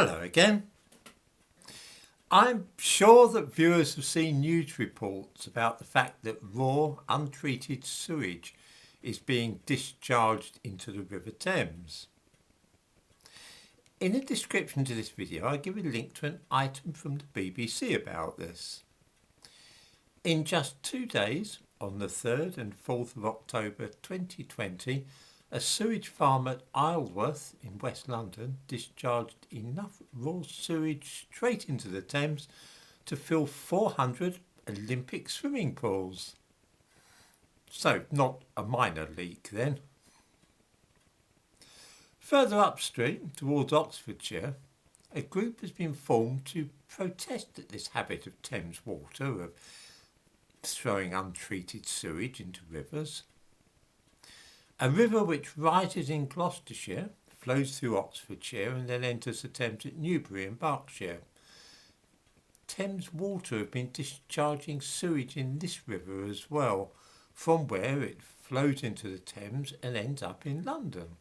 Hello again. I'm sure that viewers have seen news reports about the fact that raw, untreated sewage is being discharged into the River Thames. In the description to this video, I give a link to an item from the BBC about this. In just 2 days, on the 3rd and 4th of October 2020, a sewage farm at Isleworth in West London discharged enough raw sewage straight into the Thames to fill 400 Olympic swimming pools. So, not a minor leak then. Further upstream, towards Oxfordshire, a group has been formed to protest at this habit of Thames Water of throwing untreated sewage into rivers. A river which rises in Gloucestershire, flows through Oxfordshire and then enters the Thames at Newbury in Berkshire. Thames Water have been discharging sewage in this river as well, from where it flows into the Thames and ends up in London.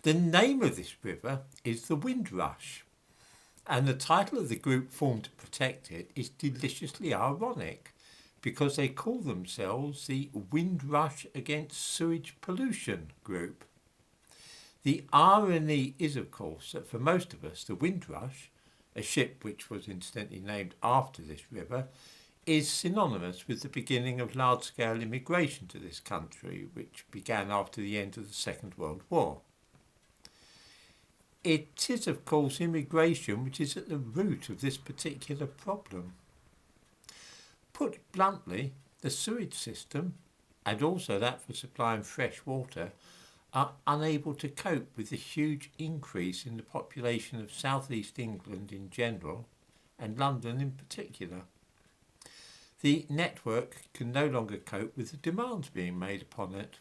The name of this river is the Windrush, and the title of the group formed to protect it is deliciously ironic, because they call themselves the Windrush Against Sewage Pollution Group. The irony is, of course, that for most of us, the Windrush, a ship which was incidentally named after this river, is synonymous with the beginning of large-scale immigration to this country, which began after the end of the Second World War. It is, of course, immigration which is at the root of this particular problem. Put bluntly, the sewage system, and also that for supplying fresh water, are unable to cope with the huge increase in the population of South East England in general, and London in particular. The network can no longer cope with the demands being made upon it.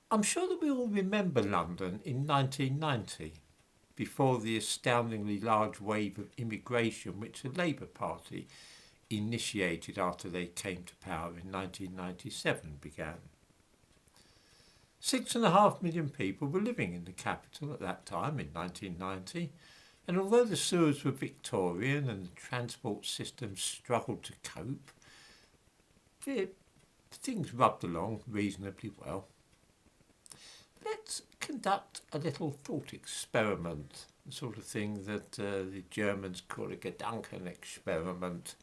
I'm sure that we all remember London in 1990. Before the astoundingly large wave of immigration which the Labour Party initiated after they came to power in 1997 began. 6.5 million people were living in the capital at that time in 1990, and although the sewers were Victorian and the transport system struggled to cope, things rubbed along reasonably well. Let's conduct a little thought experiment, the sort of thing that the Germans call a Gedanken experiment.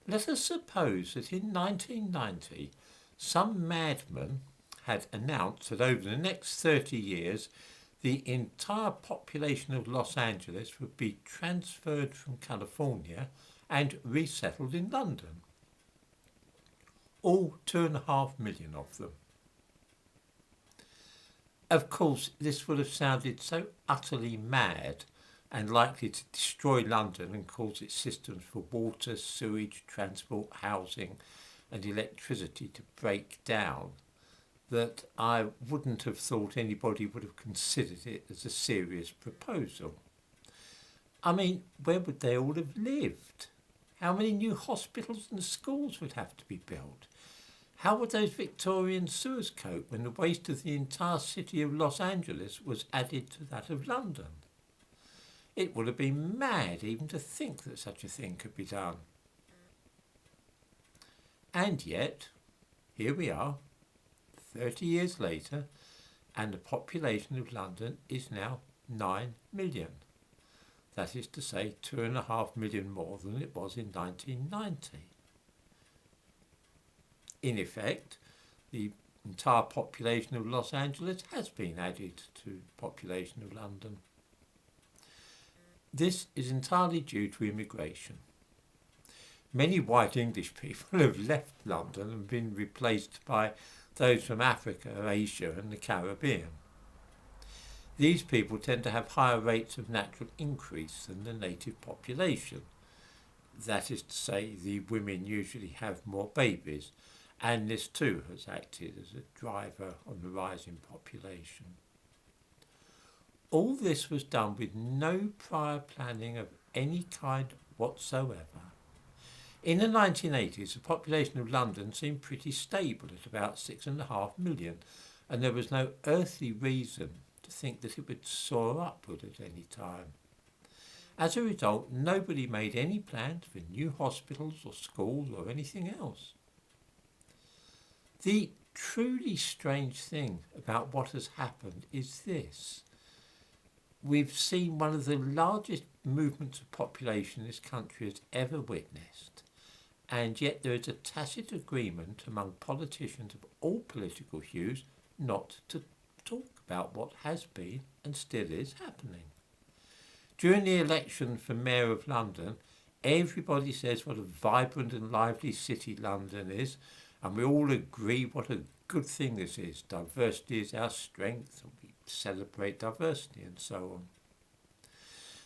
Let us suppose that in 1990 some madman had announced that over the next 30 years the entire population of Los Angeles would be transferred from California and resettled in London. All 2.5 million of them. Of course, this would have sounded so utterly mad and likely to destroy London and cause its systems for water, sewage, transport, housing and electricity to break down that I wouldn't have thought anybody would have considered it as a serious proposal. I mean, where would they all have lived? How many new hospitals and schools would have to be built? How would those Victorian sewers cope when the waste of the entire city of Los Angeles was added to that of London? It would have been mad even to think that such a thing could be done. And yet, here we are, 30 years later, and the population of London is now 9 million. That is to say, 2.5 million more than it was in 1990. In effect, the entire population of Los Angeles has been added to the population of London. This is entirely due to immigration. Many white English people have left London and been replaced by those from Africa, Asia and the Caribbean. These people tend to have higher rates of natural increase than the native population. That is to say, the women usually have more babies, and this too has acted as a driver on the rising population. All this was done with no prior planning of any kind whatsoever. In the 1980s, the population of London seemed pretty stable at about 6.5 million, and there was no earthly reason to think that it would soar upward at any time. As a result, nobody made any plans for new hospitals or schools or anything else. The truly strange thing about what has happened is this. We've seen one of the largest movements of population this country has ever witnessed, and yet there is a tacit agreement among politicians of all political hues not to talk about what has been and still is happening. During the election for Mayor of London, everybody says what a vibrant and lively city London is, and we all agree what a good thing this is. Diversity is our strength, and we celebrate diversity and so on.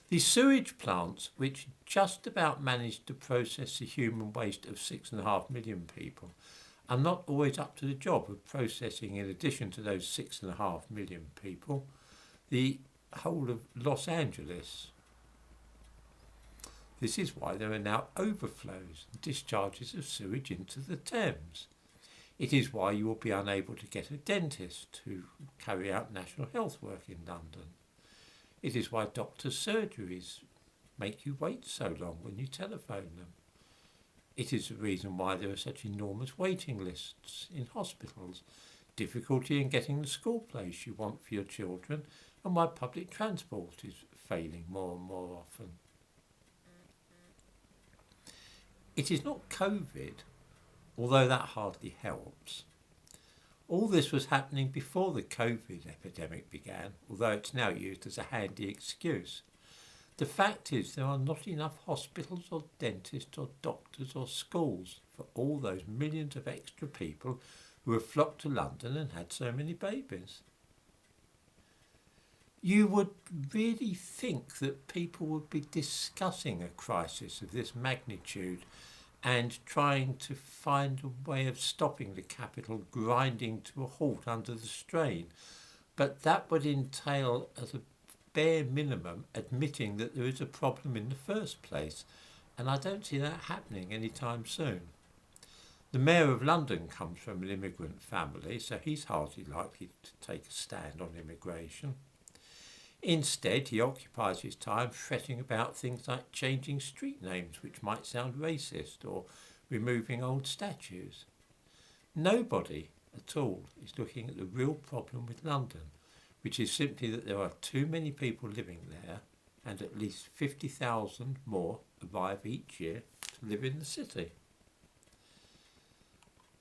The sewage plants, which just about managed to process the human waste of 6.5 million people, are not always up to the job of processing, in addition to those 6.5 million people, the whole of Los Angeles. This is why there are now overflows and discharges of sewage into the Thames. It is why you will be unable to get a dentist to carry out national health work in London. It is why doctors' surgeries make you wait so long when you telephone them. It is the reason why there are such enormous waiting lists in hospitals, difficulty in getting the school place you want for your children, and why public transport is failing more and more often. It is not COVID, although that hardly helps. All this was happening before the COVID epidemic began, although it's now used as a handy excuse. The fact is there are not enough hospitals or dentists or doctors or schools for all those millions of extra people who have flocked to London and had so many babies. You would really think that people would be discussing a crisis of this magnitude and trying to find a way of stopping the capital grinding to a halt under the strain. But that would entail, as a bare minimum, admitting that there is a problem in the first place, and I don't see that happening anytime soon. The Mayor of London comes from an immigrant family, so he's hardly likely to take a stand on immigration. Instead, he occupies his time fretting about things like changing street names which might sound racist, or removing old statues. Nobody at all is looking at the real problem with London, which is simply that there are too many people living there, and at least 50,000 more arrive each year to live in the city.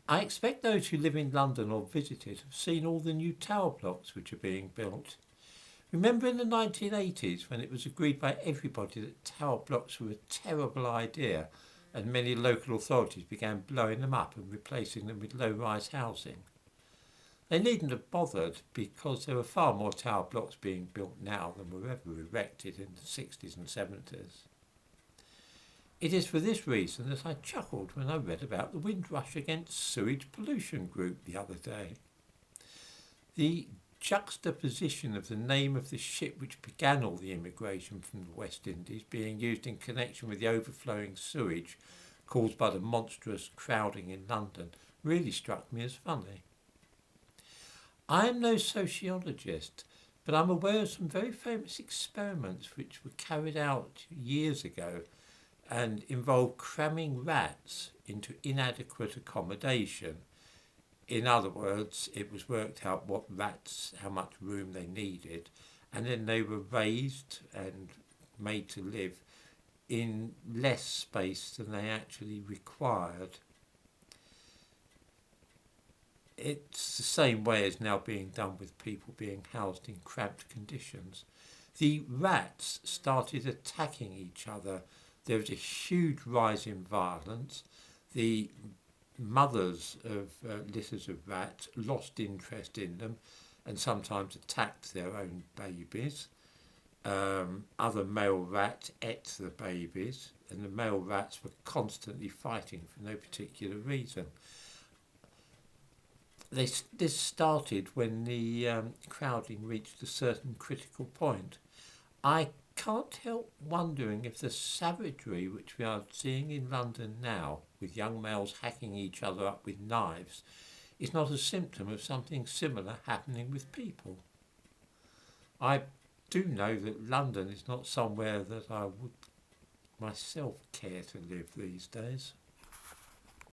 I expect those who live in London or visit it have seen all the new tower blocks which are being built. Remember in the 1980s when it was agreed by everybody that tower blocks were a terrible idea, and many local authorities began blowing them up and replacing them with low-rise housing? They needn't have bothered, because there are far more tower blocks being built now than were ever erected in the 60s and 70s. It is for this reason that I chuckled when I read about the Windrush Against Sewage Pollution group the other day. The juxtaposition of the name of the ship which began all the immigration from the West Indies being used in connection with the overflowing sewage caused by the monstrous crowding in London really struck me as funny. I am no sociologist, but I'm aware of some very famous experiments which were carried out years ago and involved cramming rats into inadequate accommodation. In other words, it was worked out how much room they needed, and then they were raised and made to live in less space than they actually required. It's the same way as now being done with people being housed in cramped conditions. The rats started attacking each other. There was a huge rise in violence. The mothers of litters of rats lost interest in them and sometimes attacked their own babies. Other male rats ate the babies, and the male rats were constantly fighting for no particular reason. This started when the crowding reached a certain critical point. I can't help wondering if the savagery which we are seeing in London now, with young males hacking each other up with knives, is not a symptom of something similar happening with people. I do know that London is not somewhere that I would myself care to live these days.